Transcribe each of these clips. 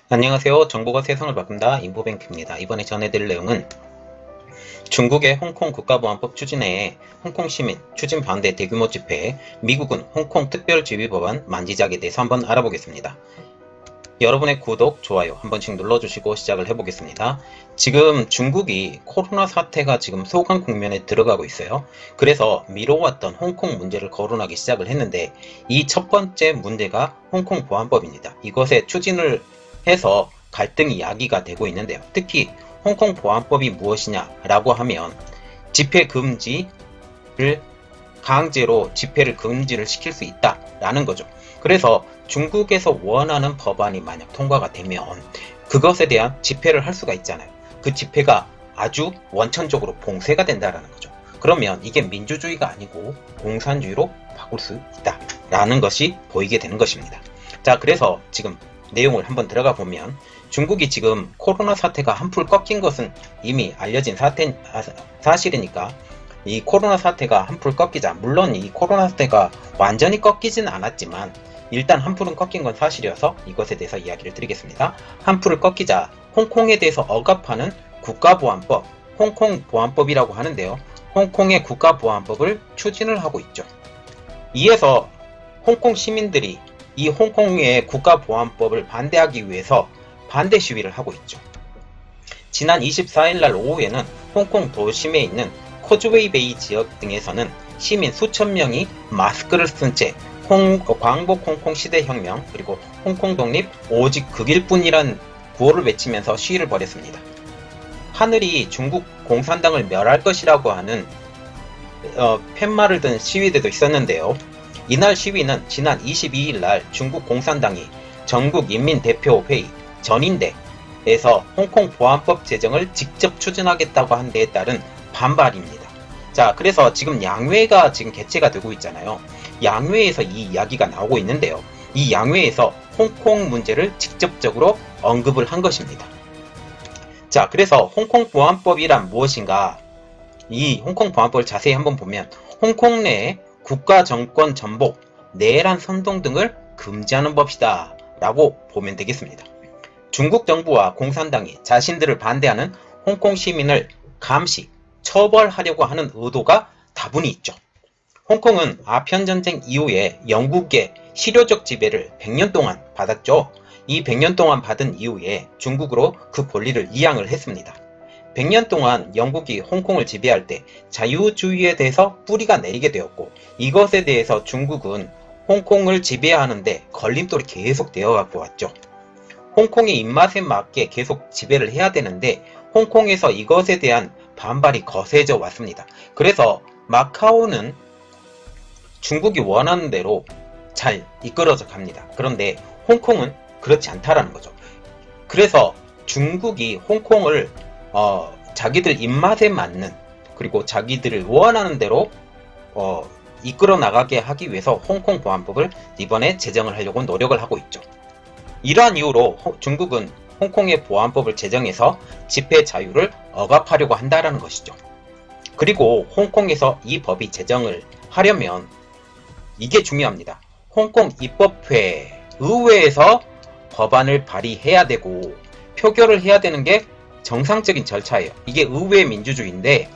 안녕하세요. 정보가 세상을 바꾼다 인포뱅크입니다. 이번에 전해드릴 내용은 중국의 홍콩 국가보안법 추진에 홍콩 시민 추진 반대 대규모 집회, 미국은 홍콩 특별지휘법안 만지작에 대해서 한번 알아보겠습니다. 여러분의 구독, 좋아요 한 번씩 눌러주시고 시작을 해보겠습니다. 지금 중국이 코로나 사태가 지금 소강 국면에 들어가고 있어요. 그래서 미뤄왔던 홍콩 문제를 거론하기 시작을 했는데 이 첫 번째 문제가 홍콩 보안법입니다. 이것에 추진을 해서 갈등이 야기가 되고 있는데요. 특히 홍콩 보안법이 무엇이냐라고 하면 집회 금지를 강제로 집회를 금지를 시킬 수 있다라는 거죠. 그래서 중국에서 원하는 법안이 만약 통과가 되면 그것에 대한 집회를 할 수가 있잖아요. 그 집회가 아주 원천적으로 봉쇄가 된다라는 거죠. 그러면 이게 민주주의가 아니고 공산주의로 바꿀 수 있다라는 것이 보이게 되는 것입니다. 자, 그래서 지금 내용을 한번 들어가 보면 중국이 지금 코로나 사태가 한풀 꺾인 것은 이미 알려진 사실이니까 이 코로나 사태가 한풀 꺾이자, 물론 이 코로나 사태가 완전히 꺾이진 않았지만 일단 한풀은 꺾인 건 사실이어서 이것에 대해서 이야기를 드리겠습니다. 한풀을 꺾이자 홍콩에 대해서 억압하는 국가보안법, 홍콩보안법이라고 하는데요. 홍콩의 국가보안법을 추진을 하고 있죠. 이에서 홍콩 시민들이 이 홍콩의 국가보안법을 반대하기 위해서 반대 시위를 하고 있죠. 지난 24일날 오후에는 홍콩 도심에 있는 코즈웨이베이 지역 등에서는 시민 수천 명이 마스크를 쓴 채 광복 홍콩 시대혁명 그리고 홍콩 독립 오직 극일 뿐이란 구호를 외치면서 시위를 벌였습니다. 하늘이 중국 공산당을 멸할 것이라고 하는 팻말을 든 시위대도 있었는데요. 이날 시위는 지난 22일날 중국 공산당이 전국인민대표회의 전인대에서 홍콩 보안법 제정을 직접 추진하겠다고 한 데에 따른 반발입니다. 자, 그래서 지금 양회가 지금 개최가 되고 있잖아요. 양회에서 이 이야기가 나오고 있는데요. 이 양회에서 홍콩 문제를 직접적으로 언급을 한 것입니다. 자, 그래서 홍콩 보안법이란 무엇인가? 이 홍콩 보안법을 자세히 한번 보면 홍콩 내에 국가 정권 전복, 내란 선동 등을 금지하는 법이다 라고 보면 되겠습니다. 중국 정부와 공산당이 자신들을 반대하는 홍콩 시민을 감시, 처벌하려고 하는 의도가 다분히 있죠. 홍콩은 아편전쟁 이후에 영국의 실효적 지배를 100년 동안 받았죠. 이 100년 동안 받은 이후에 중국으로 그 권리를 이양을 했습니다. 100년 동안 영국이 홍콩을 지배할 때 자유주의에 대해서 뿌리가 내리게 되었고 이것에 대해서 중국은 홍콩을 지배하는데 걸림돌이 계속 되어 갖고 왔죠. 홍콩의 입맛에 맞게 계속 지배를 해야 되는데 홍콩에서 이것에 대한 반발이 거세져 왔습니다. 그래서 마카오는 중국이 원하는 대로 잘 이끌어져 갑니다. 그런데 홍콩은 그렇지 않다라는 거죠. 그래서 중국이 홍콩을 자기들 입맛에 맞는 그리고 자기들을 원하는 대로 이끌어 나가게 하기 위해서 홍콩 보안법을 이번에 제정을 하려고 노력을 하고 있죠. 이러한 이유로 중국은 홍콩의 보안법을 제정해서 집회 자유를 억압하려고 한다는 것이죠. 그리고 홍콩에서 이 법이 제정을 하려면 이게 중요합니다. 홍콩 입법회, 의회에서 법안을 발의해야 되고 표결을 해야 되는 게 정상적인 절차예요. 이게 의회 민주주의인데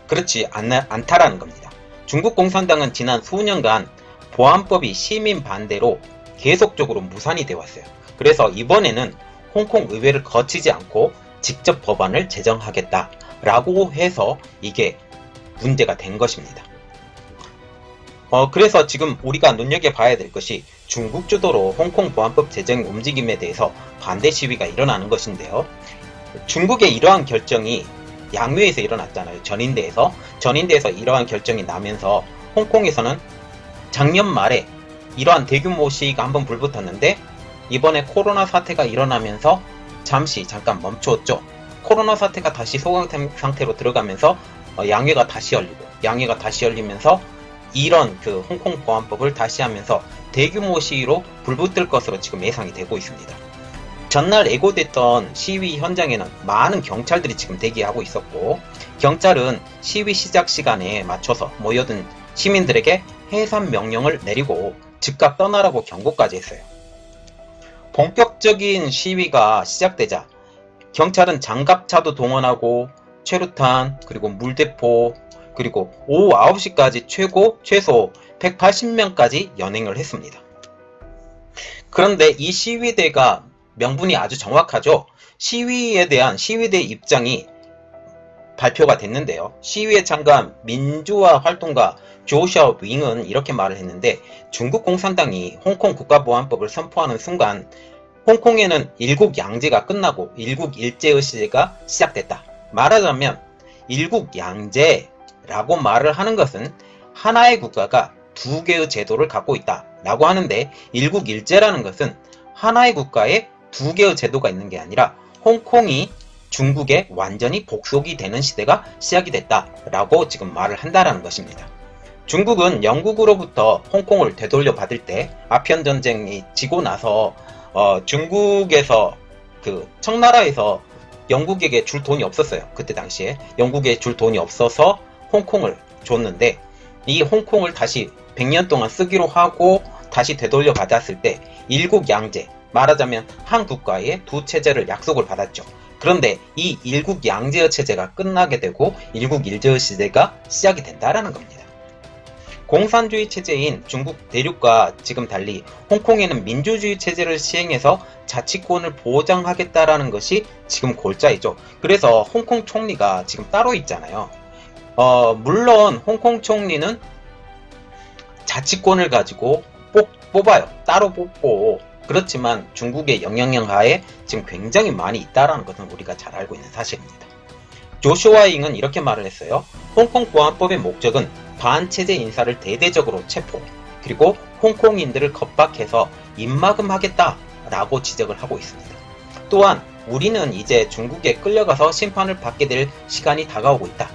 그렇지 않다라는 겁니다. 중국 공산당은 지난 수년간 보안법이 시민 반대로 계속적으로 무산이 되어 왔어요. 그래서 이번에는 홍콩 의회를 거치지 않고 직접 법안을 제정하겠다라고 해서 이게 문제가 된 것입니다. 그래서 지금 우리가 눈여겨봐야 될 것이 중국 주도로 홍콩 보안법 제정 움직임에 대해서 반대 시위가 일어나는 것인데요. 중국의 이러한 결정이 양회에서 일어났잖아요. 전인대에서 이러한 결정이 나면서 홍콩에서는 작년 말에 이러한 대규모 시위가 한번 불붙었는데 이번에 코로나 사태가 일어나면서 잠깐 멈추었죠. 코로나 사태가 다시 소강 상태로 들어가면서 양회가 다시 열리면서 이런 그 홍콩 보안법을 다시 하면서 대규모 시위로 불붙을 것으로 지금 예상이 되고 있습니다. 전날 예고됐던 시위 현장에는 많은 경찰들이 지금 대기하고 있었고 경찰은 시위 시작 시간에 맞춰서 모여든 시민들에게 해산 명령을 내리고 즉각 떠나라고 경고까지 했어요. 본격적인 시위가 시작되자 경찰은 장갑차도 동원하고 최루탄, 그리고 물대포, 그리고 오후 9시까지 최소 180명까지 연행을 했습니다. 그런데 이 시위대가 명분이 아주 정확하죠. 시위에 대한 시위대 입장이 발표가 됐는데요. 시위에 참가한 민주화 활동가 조슈아 윙은 이렇게 말을 했는데, 중국 공산당이 홍콩 국가보안법을 선포하는 순간 홍콩에는 일국 양제가 끝나고 일국 일제의 시대가 시작됐다. 말하자면 일국 양제라고 말을 하는 것은 하나의 국가가 두 개의 제도를 갖고 있다 라고 하는데, 일국 일제라는 것은 하나의 국가에 두 개의 제도가 있는 게 아니라 홍콩이 중국에 완전히 복속이 되는 시대가 시작이 됐다 라고 지금 말을 한다라는 것입니다. 중국은 영국으로부터 홍콩을 되돌려 받을 때 아편전쟁이 지고 나서 중국에서 그 청나라에서 영국에게 줄 돈이 없었어요. 그때 당시에 영국에 줄 돈이 없어서 홍콩을 줬는데, 이 홍콩을 다시 100년 동안 쓰기로 하고 다시 되돌려 받았을 때 일국 양제, 말하자면 한 국가의 두 체제를 약속을 받았죠. 그런데 이 일국 양제의 체제가 끝나게 되고 일국 일제의 시대가 시작이 된다라는 겁니다. 공산주의 체제인 중국 대륙과 지금 달리 홍콩에는 민주주의 체제를 시행해서 자치권을 보장하겠다라는 것이 지금 골자이죠. 그래서 홍콩 총리가 지금 따로 있잖아요. 물론 홍콩 총리는 자치권을 가지고 뽑아요. 따로 뽑고. 그렇지만 중국의 영향력 하에 지금 굉장히 많이 있다는 것은 우리가 잘 알고 있는 사실입니다. 조슈아 잉은 이렇게 말을 했어요. 홍콩 보안법의 목적은 반체제 인사를 대대적으로 체포, 그리고 홍콩인들을 겁박해서 입막음하겠다라고 지적을 하고 있습니다. 또한 우리는 이제 중국에 끌려가서 심판을 받게 될 시간이 다가오고 있다.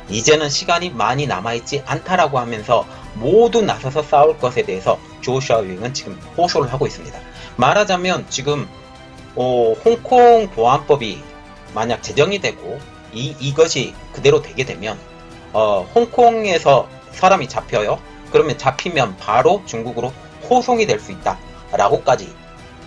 이제는 시간이 많이 남아있지 않다라고 하면서 모두 나서서 싸울 것에 대해서 조슈아 윙은 지금 호소를 하고 있습니다. 말하자면 지금 홍콩 보안법이 만약 제정이 되고 이것이 그대로 되게 되면 홍콩에서 사람이 잡혀요. 그러면 잡히면 바로 중국으로 호송이 될 수 있다 라고까지,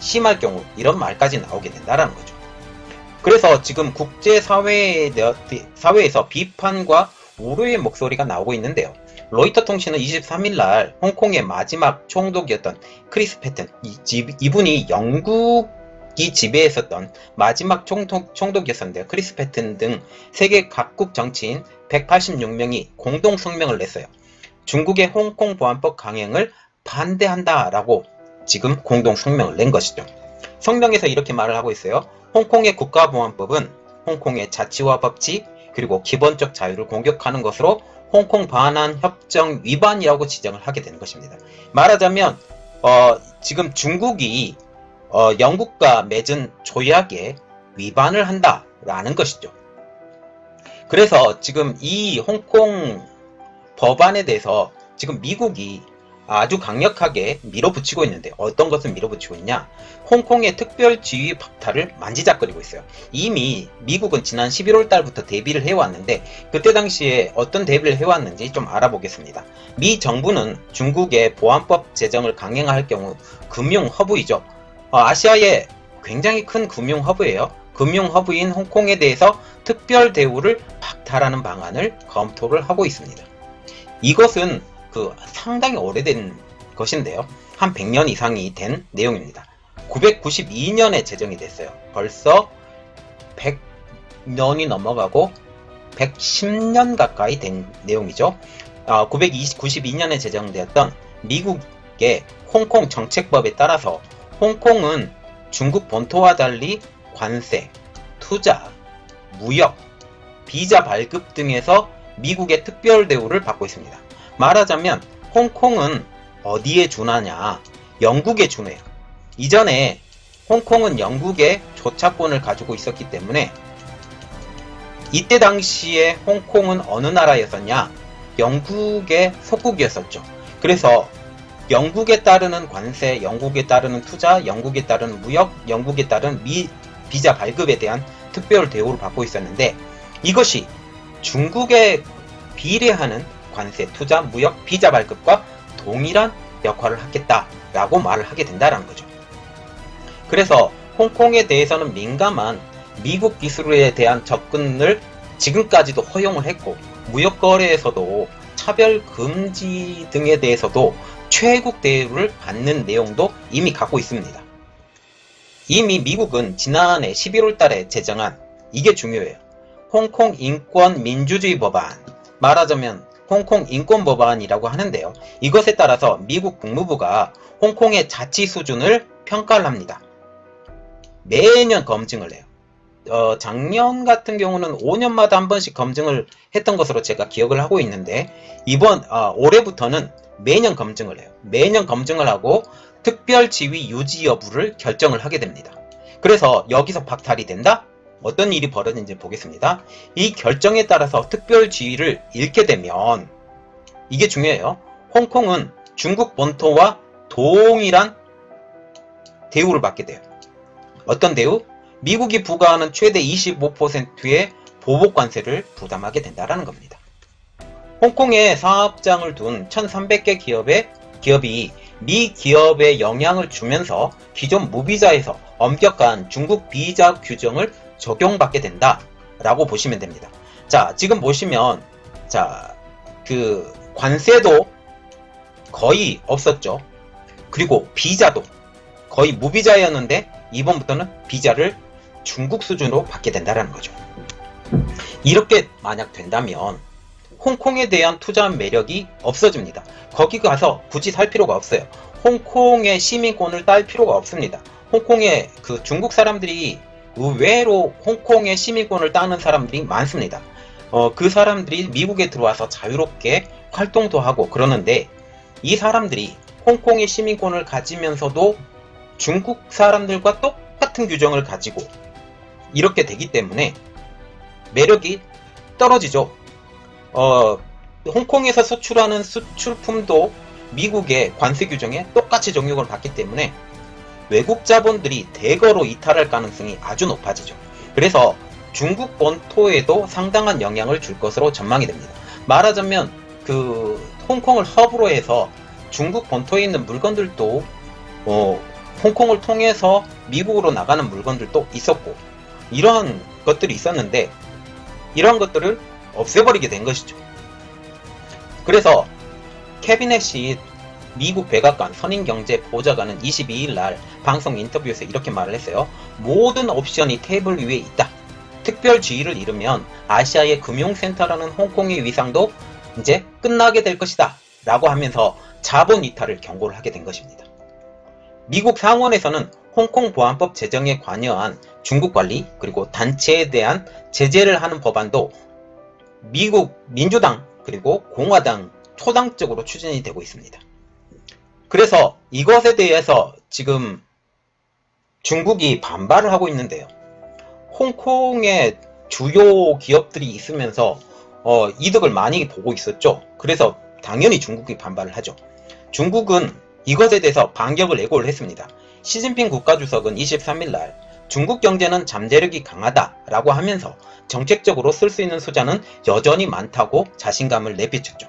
심할 경우 이런 말까지 나오게 된다라는 거죠. 그래서 지금 국제사회에서 비판과 우려의 목소리가 나오고 있는데요. 로이터 통신은 23일 날 홍콩의 마지막 총독이었던 크리스 패튼, 이분이 영국이 지배했었던 마지막 총독이었었는데요. 크리스 패튼 등 세계 각국 정치인 186명이 공동 성명을 냈어요. 중국의 홍콩 보안법 강행을 반대한다라고 지금 공동 성명을 낸 것이죠. 성명에서 이렇게 말을 하고 있어요. 홍콩의 국가보안법은 홍콩의 자치와 법치, 그리고 기본적 자유를 공격하는 것으로 홍콩 반환 협정 위반이라고 지정을 하게 되는 것입니다. 말하자면 지금 중국이 영국과 맺은 조약에 위반을 한다라는 것이죠. 그래서 지금 이 홍콩 법안에 대해서 지금 미국이 아주 강력하게 밀어붙이고 있는데, 어떤 것을 밀어붙이고 있냐? 홍콩의 특별지휘 박탈을 만지작거리고 있어요. 이미 미국은 지난 11월 달부터 대비를 해왔는데, 그때 당시에 어떤 대비를 해왔는지 좀 알아보겠습니다. 미 정부는 중국의 보안법 제정을 강행할 경우 금융 허브이죠. 아시아의 굉장히 큰 금융 허브예요. 금융 허브인 홍콩에 대해서 특별 대우를 박탈하는 방안을 검토를 하고 있습니다. 이것은 상당히 오래된 것인데요. 한 100년 이상이 된 내용입니다. 992년에 제정이 됐어요. 벌써 100년이 넘어가고 110년 가까이 된 내용이죠. 992년에 제정되었던 미국의 홍콩 정책법에 따라서 홍콩은 중국 본토와 달리 관세, 투자, 무역, 비자 발급 등에서 미국의 특별 대우를 받고 있습니다. 말하자면 홍콩은 어디에 준하냐? 영국에 준해요. 이전에 홍콩은 영국의 조차권을 가지고 있었기 때문에, 이때 당시에 홍콩은 어느 나라였었냐? 영국의 속국이었었죠. 그래서 영국에 따르는 관세, 영국에 따르는 투자, 영국에 따르는 무역, 영국에 따른 비자 발급에 대한 특별 대우를 받고 있었는데, 이것이 중국에 비례하는 관세, 투자, 무역, 비자 발급과 동일한 역할을 하겠다라고 말을 하게 된다는 거죠. 그래서 홍콩에 대해서는 민감한 미국 기술에 대한 접근을 지금까지도 허용을 했고, 무역거래에서도 차별 금지 등에 대해서도 최국 대우를 받는 내용도 이미 갖고 있습니다. 이미 미국은 지난해 11월 달에 제정한, 이게 중요해요, 홍콩 인권 민주주의 법안, 말하자면 홍콩 인권 법안이라고 하는데요. 이것에 따라서 미국 국무부가 홍콩의 자치 수준을 평가를 합니다. 매년 검증을 해요. 작년 같은 경우는 5년마다 한 번씩 검증을 했던 것으로 제가 기억을 하고 있는데, 올해부터는 매년 검증을 해요. 매년 검증을 하고 특별 지위 유지 여부를 결정을 하게 됩니다. 그래서 여기서 박탈이 된다? 어떤 일이 벌어지는지 보겠습니다. 이 결정에 따라서 특별 지위를 잃게 되면, 이게 중요해요. 홍콩은 중국 본토와 동일한 대우를 받게 돼요. 어떤 대우? 미국이 부과하는 최대 25%의 보복관세를 부담하게 된다는 겁니다. 홍콩에 사업장을 둔 1300개 기업이 미 기업에 영향을 주면서 기존 무비자에서 엄격한 중국 비자 규정을 적용받게 된다 라고 보시면 됩니다. 자, 지금 보시면, 자, 그 관세도 거의 없었죠. 그리고 비자도 거의 무비자였는데 이번부터는 비자를 중국 수준으로 받게 된다는 거죠. 이렇게 만약 된다면 홍콩에 대한 투자 매력이 없어집니다. 거기 가서 굳이 살 필요가 없어요. 홍콩의 시민권을 딸 필요가 없습니다. 홍콩의 그 중국 사람들이 의외로 홍콩의 시민권을 따는 사람들이 많습니다. 그 사람들이 미국에 들어와서 자유롭게 활동도 하고 그러는데, 이 사람들이 홍콩의 시민권을 가지면서도 중국 사람들과 똑같은 규정을 가지고 이렇게 되기 때문에 매력이 떨어지죠. 홍콩에서 수출하는 수출품도 미국의 관세 규정에 똑같이 적용을 받기 때문에 외국 자본들이 대거로 이탈할 가능성이 아주 높아지죠. 그래서 중국 본토에도 상당한 영향을 줄 것으로 전망이 됩니다. 말하자면 그 홍콩을 허브로 해서 중국 본토에 있는 물건들도 홍콩을 통해서 미국으로 나가는 물건들도 있었고, 이러한 것들이 있었는데 이러한 것들을 없애버리게 된 것이죠. 그래서 캐비넷이 미국 백악관 선임경제보좌관은 22일 날 방송 인터뷰에서 이렇게 말을 했어요. 모든 옵션이 테이블 위에 있다. 특별 지위를 잃으면 아시아의 금융센터라는 홍콩의 위상도 이제 끝나게 될 것이다 라고 하면서 자본 이탈을 경고를 하게 된 것입니다. 미국 상원에서는 홍콩 보안법 제정에 관여한 중국 관리 그리고 단체에 대한 제재를 하는 법안도 미국 민주당 그리고 공화당 초당적으로 추진이 되고 있습니다. 그래서 이것에 대해서 지금 중국이 반발을 하고 있는데요. 홍콩에 주요 기업들이 있으면서 이득을 많이 보고 있었죠. 그래서 당연히 중국이 반발을 하죠. 중국은 이것에 대해서 반격을 예고를 했습니다. 시진핑 국가주석은 23일 날 중국 경제는 잠재력이 강하다라고 하면서 정책적으로 쓸 수 있는 수자는 여전히 많다고 자신감을 내비쳤죠.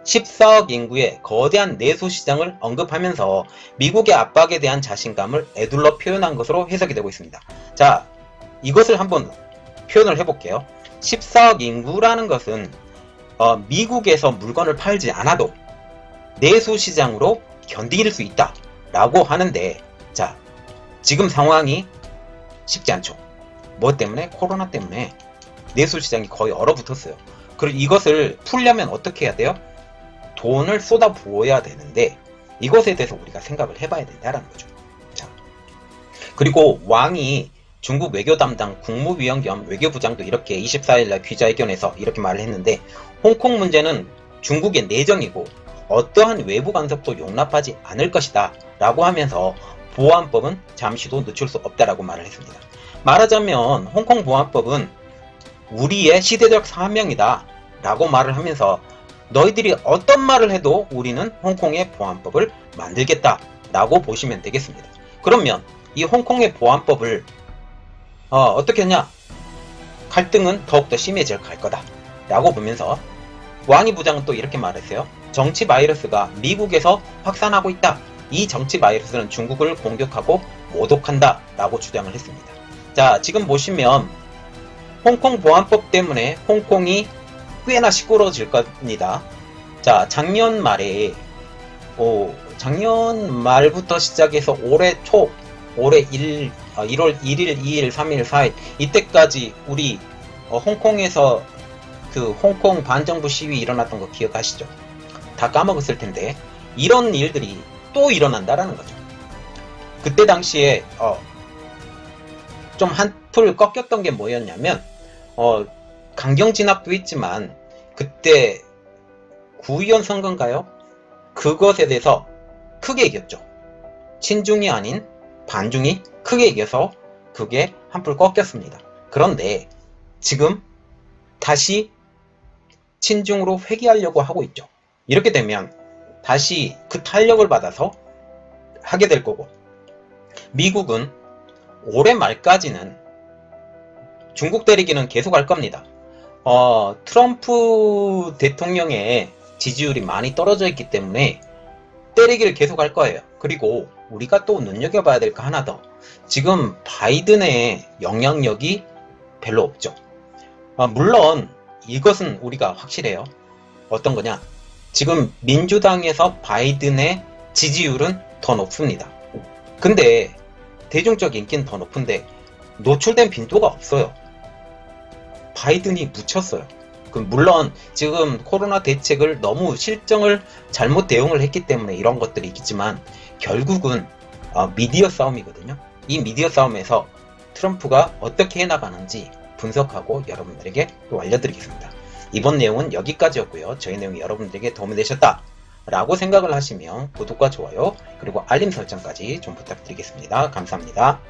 14억 인구의 거대한 내수 시장을 언급하면서 미국의 압박에 대한 자신감을 에둘러 표현한 것으로 해석이 되고 있습니다. 자, 이것을 한번 표현을 해볼게요. 14억 인구라는 것은 미국에서 물건을 팔지 않아도 내수 시장으로 견딜 수 있다 라고 하는데, 자, 지금 상황이 쉽지 않죠. 뭐 때문에? 코로나 때문에 내수 시장이 거의 얼어붙었어요. 그리고 이것을 풀려면 어떻게 해야 돼요? 돈을 쏟아 부어야 되는데 이것에 대해서 우리가 생각을 해봐야 된다는 거죠. 자, 그리고 왕이 중국 외교 담당 국무위원 겸 외교부장도 이렇게 24일날 기자회견에서 이렇게 말을 했는데, 홍콩 문제는 중국의 내정이고 어떠한 외부 간섭도 용납하지 않을 것이다 라고 하면서 보안법은 잠시도 늦출 수 없다라고 말을 했습니다. 말하자면 홍콩 보안법은 우리의 시대적 사명이다 라고 말을 하면서 너희들이 어떤 말을 해도 우리는 홍콩의 보안법을 만들겠다 라고 보시면 되겠습니다. 그러면 이 홍콩의 보안법을 어떻게 하냐? 갈등은 더욱더 심해질 갈 거다 라고 보면서 왕이 부장은 또 이렇게 말했어요. 정치 바이러스가 미국에서 확산하고 있다. 이 정치 바이러스는 중국을 공격하고 모독한다 라고 주장을 했습니다. 자, 지금 보시면 홍콩 보안법 때문에 홍콩이 꽤나 시끄러워질 겁니다. 자, 작년 말부터 시작해서 올해 1월 1일, 2일, 3일, 4일 이때까지 우리 홍콩에서 그 홍콩 반정부 시위 일어났던 거 기억하시죠? 다 까먹었을 텐데 이런 일들이 또 일어난다라는 거죠. 그때 당시에 좀 한풀 꺾였던 게 뭐였냐면 강경 진압도 있지만 그때 구의원 선거인가요? 그것에 대해서 크게 이겼죠. 친중이 아닌 반중이 크게 이겨서 그게 한풀 꺾였습니다. 그런데 지금 다시 친중으로 회귀하려고 하고 있죠. 이렇게 되면 다시 그 탄력을 받아서 하게 될 거고, 미국은 올해 말까지는 중국 때리기는 계속 할 겁니다. 트럼프 대통령의 지지율이 많이 떨어져 있기 때문에 때리기를 계속 할 거예요. 그리고 우리가 또 눈여겨봐야 될 거 하나 더. 지금 바이든의 영향력이 별로 없죠. 물론 이것은 우리가 확실해요. 어떤 거냐? 지금 민주당에서 바이든의 지지율은 더 높습니다. 근데 대중적 인기는 더 높은데 노출된 빈도가 없어요. 바이든이 묻혔어요. 물론 지금 코로나 대책을 너무 실정을 잘못 대응을 했기 때문에 이런 것들이 있지만 결국은 미디어 싸움이거든요. 이 미디어 싸움에서 트럼프가 어떻게 해나가는지 분석하고 여러분들에게 또 알려드리겠습니다. 이번 내용은 여기까지였고요. 저희 내용이 여러분들에게 도움이 되셨다 라고 생각을 하시면 구독과 좋아요 그리고 알림 설정까지 좀 부탁드리겠습니다. 감사합니다.